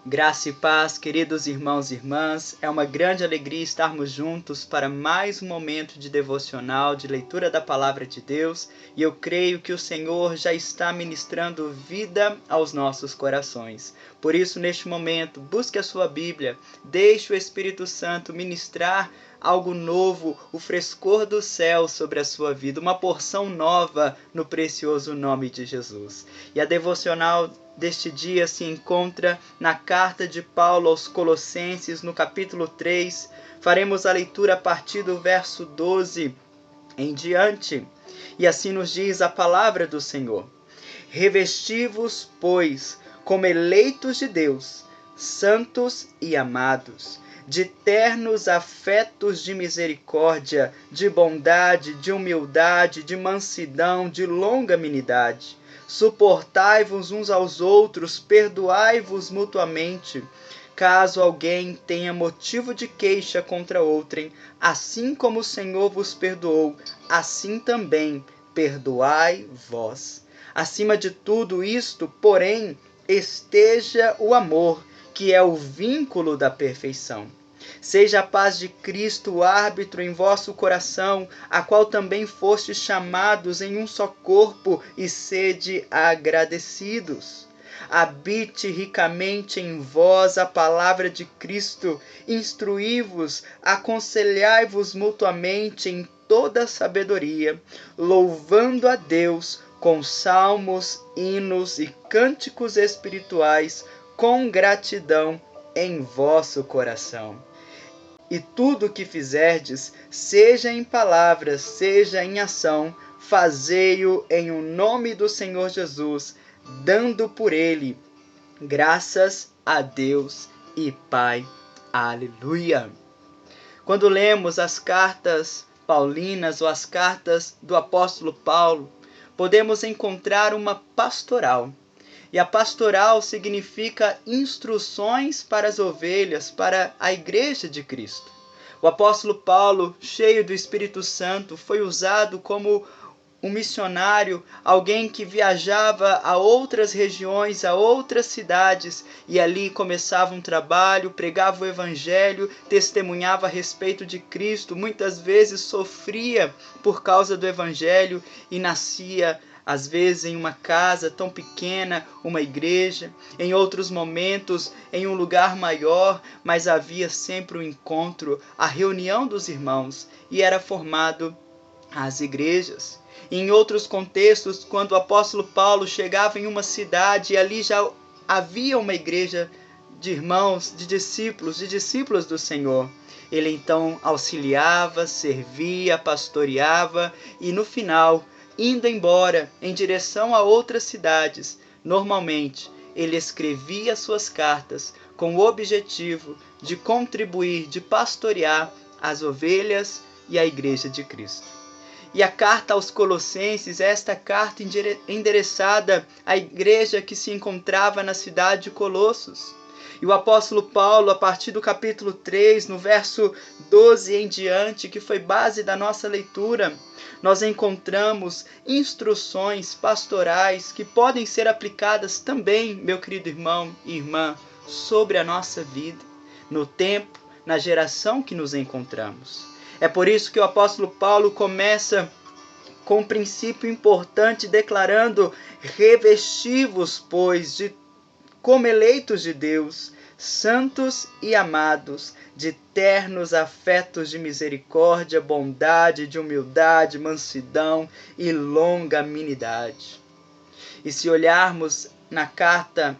Graça e paz, queridos irmãos e irmãs, é uma grande alegria estarmos juntos para mais um momento de devocional, de leitura da Palavra de Deus, e eu creio que o Senhor já está ministrando vida aos nossos corações. Por isso, neste momento, busque a sua Bíblia, deixe o Espírito Santo ministrar algo novo, o frescor do céu sobre a sua vida, uma porção nova no precioso nome de Jesus. E a devocional deste dia se encontra na carta de Paulo aos Colossenses, no capítulo 3. Faremos a leitura a partir do verso 12 em diante. E assim nos diz a palavra do Senhor: Revesti-vos, pois, como eleitos de Deus, santos e amados, de ternos afetos de misericórdia, de bondade, de humildade, de mansidão, de longanimidade. Suportai-vos uns aos outros, perdoai-vos mutuamente, caso alguém tenha motivo de queixa contra outrem, assim como o Senhor vos perdoou, assim também perdoai vós. Acima de tudo isto, porém, esteja o amor, que é o vínculo da perfeição. Seja a paz de Cristo o árbitro em vosso coração, a qual também fostes chamados em um só corpo, e sede agradecidos. Habite ricamente em vós a palavra de Cristo, instruí-vos, aconselhai-vos mutuamente em toda sabedoria, louvando a Deus com salmos, hinos e cânticos espirituais, com gratidão em vosso coração. E tudo o que fizerdes, seja em palavras, seja em ação, fazei-o em o nome do Senhor Jesus, dando por ele graças a Deus e Pai. Aleluia! Quando lemos as cartas paulinas ou as cartas do apóstolo Paulo, podemos encontrar uma pastoral. E a pastoral significa instruções para as ovelhas, para a igreja de Cristo. O apóstolo Paulo, cheio do Espírito Santo, foi usado como um missionário, alguém que viajava a outras regiões, a outras cidades, e ali começava um trabalho, pregava o evangelho, testemunhava a respeito de Cristo, muitas vezes sofria por causa do evangelho e nascia às vezes em uma casa tão pequena, uma igreja, em outros momentos em um lugar maior, mas havia sempre um encontro, a reunião dos irmãos, e era formado as igrejas. Em outros contextos, quando o apóstolo Paulo chegava em uma cidade e ali já havia uma igreja de irmãos, de discípulos do Senhor, ele então auxiliava, servia, pastoreava e no final, indo embora em direção a outras cidades, normalmente ele escrevia suas cartas com o objetivo de contribuir, de pastorear as ovelhas e a igreja de Cristo. E a carta aos Colossenses é esta carta endereçada à igreja que se encontrava na cidade de Colossos. E o apóstolo Paulo, a partir do capítulo 3, no verso 12 em diante, que foi base da nossa leitura, nós encontramos instruções pastorais que podem ser aplicadas também, meu querido irmão e irmã, sobre a nossa vida, no tempo, na geração que nos encontramos. É por isso que o apóstolo Paulo começa com um princípio importante, declarando: revesti-vos, pois, como eleitos de Deus, santos e amados, de ternos afetos de misericórdia, bondade, de humildade, mansidão e longanimidade. E se olharmos na carta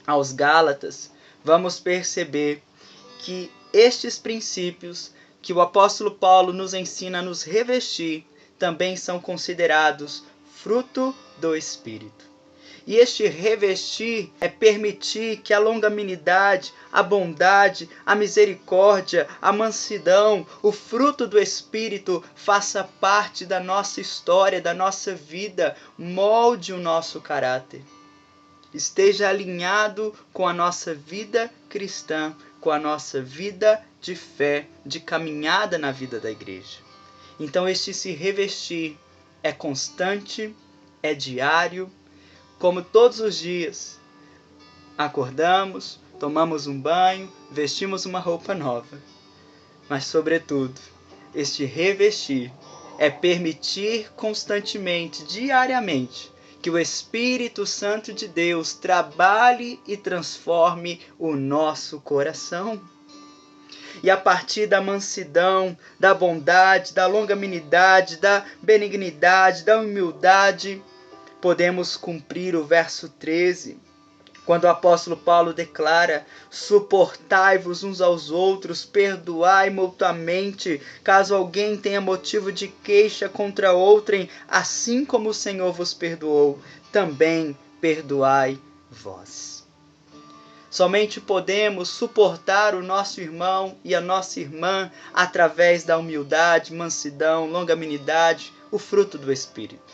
aos Gálatas, vamos perceber que estes princípios que o apóstolo Paulo nos ensina a nos revestir também são considerados fruto do Espírito. E este revestir é permitir que a longanimidade, a bondade, a misericórdia, a mansidão, o fruto do Espírito faça parte da nossa história, da nossa vida, molde o nosso caráter. Esteja alinhado com a nossa vida cristã, com a nossa vida de fé, de caminhada na vida da igreja. Então este se revestir é constante, é diário, como todos os dias. Acordamos, tomamos um banho, vestimos uma roupa nova. Mas, sobretudo, este revestir é permitir constantemente, diariamente, que o Espírito Santo de Deus trabalhe e transforme o nosso coração. E a partir da mansidão, da bondade, da longanimidade, da benignidade, da humildade, podemos cumprir o verso 13, quando o apóstolo Paulo declara: suportai-vos uns aos outros, perdoai mutuamente, caso alguém tenha motivo de queixa contra outrem, assim como o Senhor vos perdoou, também perdoai vós. Somente podemos suportar o nosso irmão e a nossa irmã através da humildade, mansidão, longanimidade, o fruto do Espírito.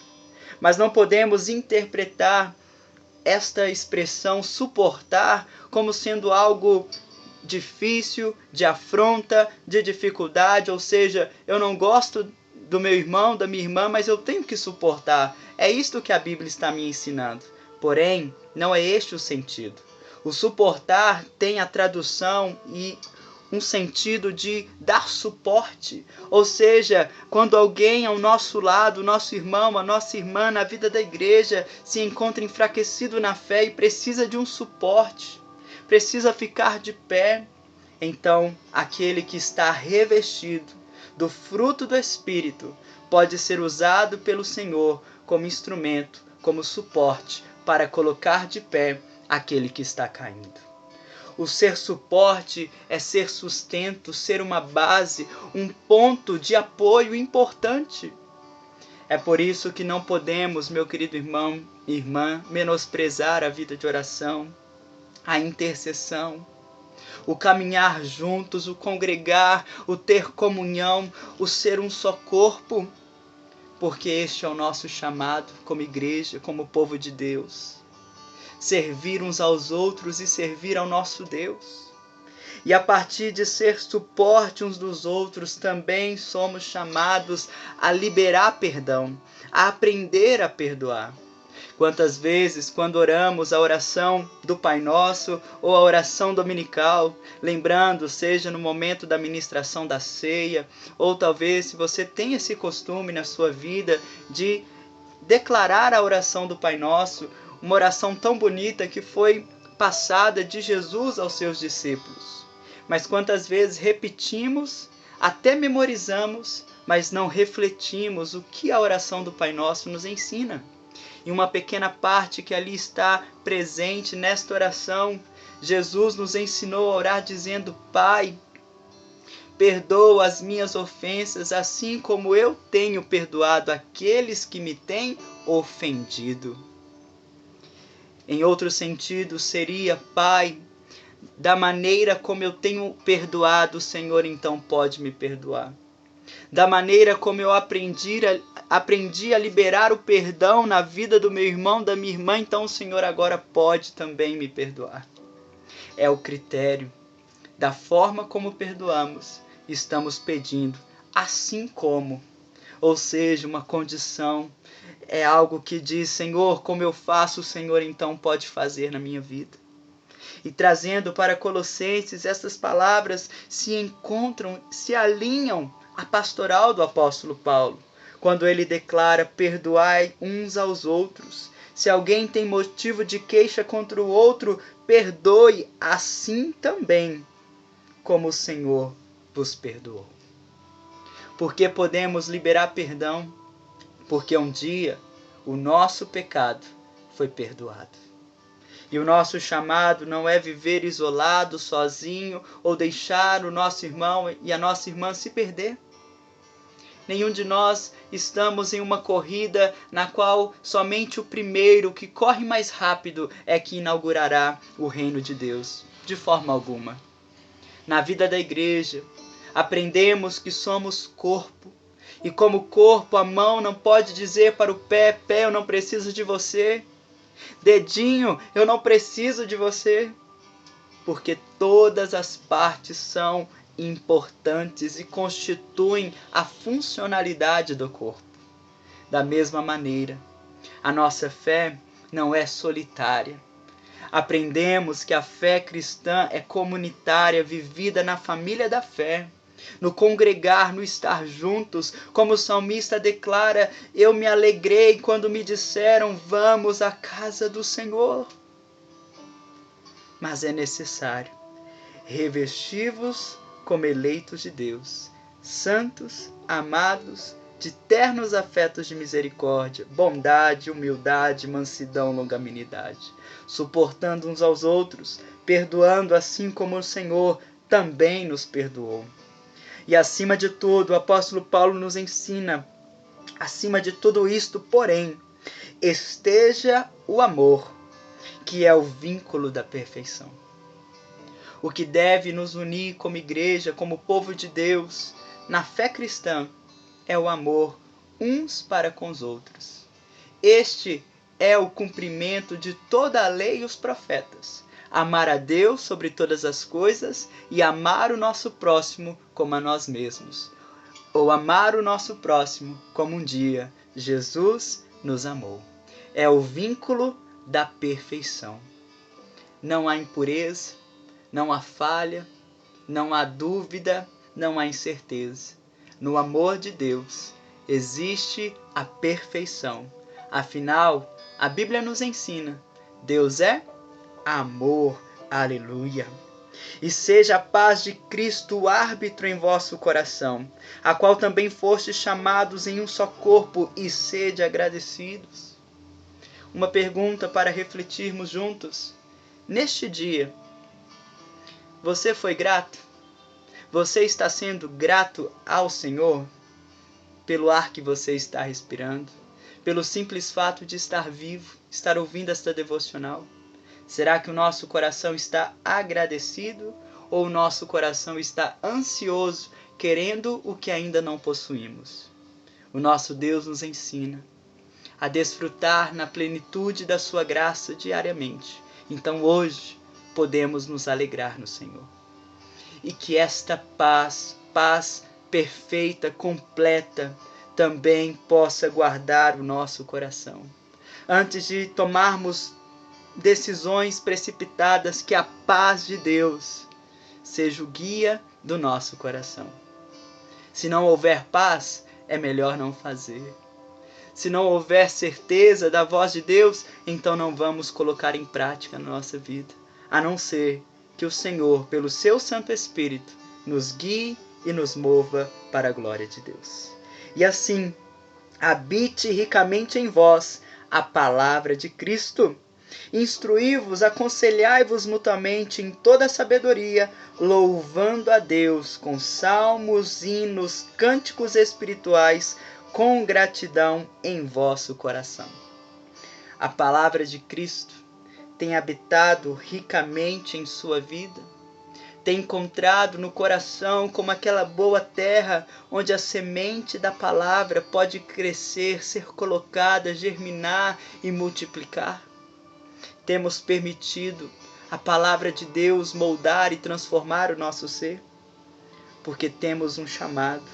Mas não podemos interpretar esta expressão suportar como sendo algo difícil, de afronta, de dificuldade, ou seja, eu não gosto do meu irmão, da minha irmã, mas eu tenho que suportar. É isto que a Bíblia está me ensinando. Porém, não é este o sentido. O suportar tem a tradução e um sentido de dar suporte. Ou seja, quando alguém ao nosso lado, o nosso irmão, a nossa irmã na vida da igreja se encontra enfraquecido na fé e precisa de um suporte, precisa ficar de pé, então aquele que está revestido do fruto do Espírito pode ser usado pelo Senhor como instrumento, como suporte para colocar de pé aquele que está caindo. O ser suporte é ser sustento, ser uma base, um ponto de apoio importante. É por isso que não podemos, meu querido irmão e irmã, menosprezar a vida de oração, a intercessão, o caminhar juntos, o congregar, o ter comunhão, o ser um só corpo, porque este é o nosso chamado como igreja, como povo de Deus. Servir uns aos outros e servir ao nosso Deus. E a partir de ser suporte uns dos outros, também somos chamados a liberar perdão, a aprender a perdoar. Quantas vezes, quando oramos a oração do Pai Nosso ou a oração dominical, lembrando, seja no momento da ministração da ceia, ou talvez se você tem esse costume na sua vida de declarar a oração do Pai Nosso, uma oração tão bonita que foi passada de Jesus aos seus discípulos. Mas quantas vezes repetimos, até memorizamos, mas não refletimos o que a oração do Pai Nosso nos ensina. E uma pequena parte que ali está presente nesta oração, Jesus nos ensinou a orar dizendo: Pai, perdoa as minhas ofensas, assim como eu tenho perdoado aqueles que me têm ofendido. Em outro sentido, seria: Pai, da maneira como eu tenho perdoado, o Senhor então pode me perdoar. Da maneira como eu aprendi a liberar o perdão na vida do meu irmão, da minha irmã, então o Senhor agora pode também me perdoar. É o critério da forma como perdoamos, estamos pedindo, assim como. Ou seja, uma condição, é algo que diz: Senhor, como eu faço, o Senhor então pode fazer na minha vida. E trazendo para Colossenses, essas palavras se encontram, se alinham à pastoral do apóstolo Paulo, quando ele declara: perdoai uns aos outros. Se alguém tem motivo de queixa contra o outro, perdoe assim também, como o Senhor vos perdoou. Porque podemos liberar perdão? Porque um dia o nosso pecado foi perdoado. E o nosso chamado não é viver isolado, sozinho, ou deixar o nosso irmão e a nossa irmã se perder. Nenhum de nós estamos em uma corrida na qual somente o primeiro, que corre mais rápido, é que inaugurará o reino de Deus. De forma alguma. Na vida da igreja, aprendemos que somos corpo. E como corpo, a mão não pode dizer para o pé: pé, eu não preciso de você. Dedinho, eu não preciso de você. Porque todas as partes são importantes e constituem a funcionalidade do corpo. Da mesma maneira, a nossa fé não é solitária. Aprendemos que a fé cristã é comunitária, vivida na família da fé, no congregar, no estar juntos, como o salmista declara: eu me alegrei quando me disseram, vamos à casa do Senhor. Mas é necessário revesti-vos como eleitos de Deus, santos, amados, de ternos afetos de misericórdia, bondade, humildade, mansidão, longanimidade, suportando uns aos outros, perdoando assim como o Senhor também nos perdoou. E acima de tudo, o apóstolo Paulo nos ensina, acima de tudo isto, porém, esteja o amor, que é o vínculo da perfeição. O que deve nos unir como igreja, como povo de Deus, na fé cristã, é o amor uns para com os outros. Este é o cumprimento de toda a lei e os profetas. Amar a Deus sobre todas as coisas e amar o nosso próximo como a nós mesmos. Ou amar o nosso próximo como um dia Jesus nos amou. É o vínculo da perfeição. Não há impureza, não há falha, não há dúvida, não há incerteza. No amor de Deus existe a perfeição. Afinal, a Bíblia nos ensina: Deus é amor. Aleluia! E seja a paz de Cristo o árbitro em vosso coração, a qual também fostes chamados em um só corpo, e sede agradecidos. Uma pergunta para refletirmos juntos. Neste dia, você foi grato? Você está sendo grato ao Senhor pelo ar que você está respirando? Pelo simples fato de estar vivo, estar ouvindo esta devocional? Será que o nosso coração está agradecido ou o nosso coração está ansioso, querendo o que ainda não possuímos? O nosso Deus nos ensina a desfrutar na plenitude da sua graça diariamente. Então hoje podemos nos alegrar no Senhor. E que esta paz perfeita, completa, também possa guardar o nosso coração. Antes de tomarmos decisões precipitadas, que a paz de Deus seja o guia do nosso coração. Se não houver paz, é melhor não fazer. Se não houver certeza da voz de Deus, então não vamos colocar em prática na nossa vida, a não ser que o Senhor, pelo seu Santo Espírito, nos guie e nos mova para a glória de Deus. E assim, habite ricamente em vós a palavra de Cristo. Instruí-vos, aconselhai-vos mutuamente em toda sabedoria, louvando a Deus com salmos, hinos, cânticos espirituais, com gratidão em vosso coração. A palavra de Cristo tem habitado ricamente em sua vida? Tem encontrado no coração como aquela boa terra onde a semente da palavra pode crescer, ser colocada, germinar e multiplicar? Temos permitido a palavra de Deus moldar e transformar o nosso ser? Porque temos um chamado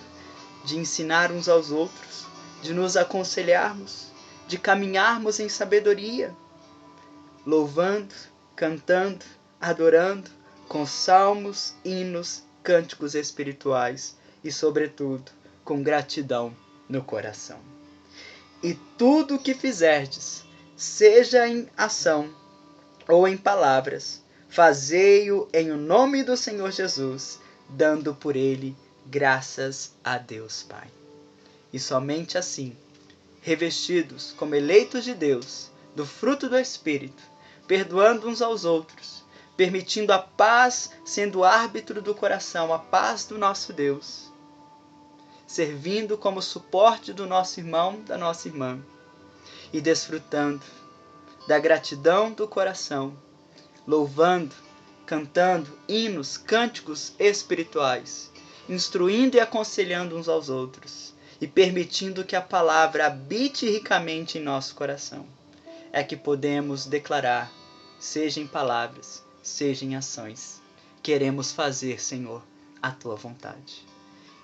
de ensinar uns aos outros, de nos aconselharmos, de caminharmos em sabedoria, louvando, cantando, adorando, com salmos, hinos, cânticos espirituais e, sobretudo, com gratidão no coração. E tudo o que fizerdes, seja em ação ou em palavras, fazei-o em o nome do Senhor Jesus, dando por ele graças a Deus Pai. E somente assim, revestidos como eleitos de Deus, do fruto do Espírito, perdoando uns aos outros, permitindo a paz sendo árbitro do coração, a paz do nosso Deus, servindo como suporte do nosso irmão, da nossa irmã, e desfrutando da gratidão do coração, louvando, cantando hinos, cânticos espirituais, instruindo e aconselhando uns aos outros e permitindo que a palavra habite ricamente em nosso coração. É que podemos declarar, seja em palavras, seja em ações: queremos fazer, Senhor, a tua vontade.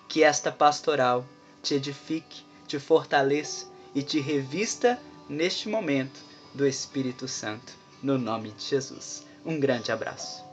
Que esta pastoral te edifique, te fortaleça e te revista neste momento do Espírito Santo. no nome de Jesus. Um grande abraço.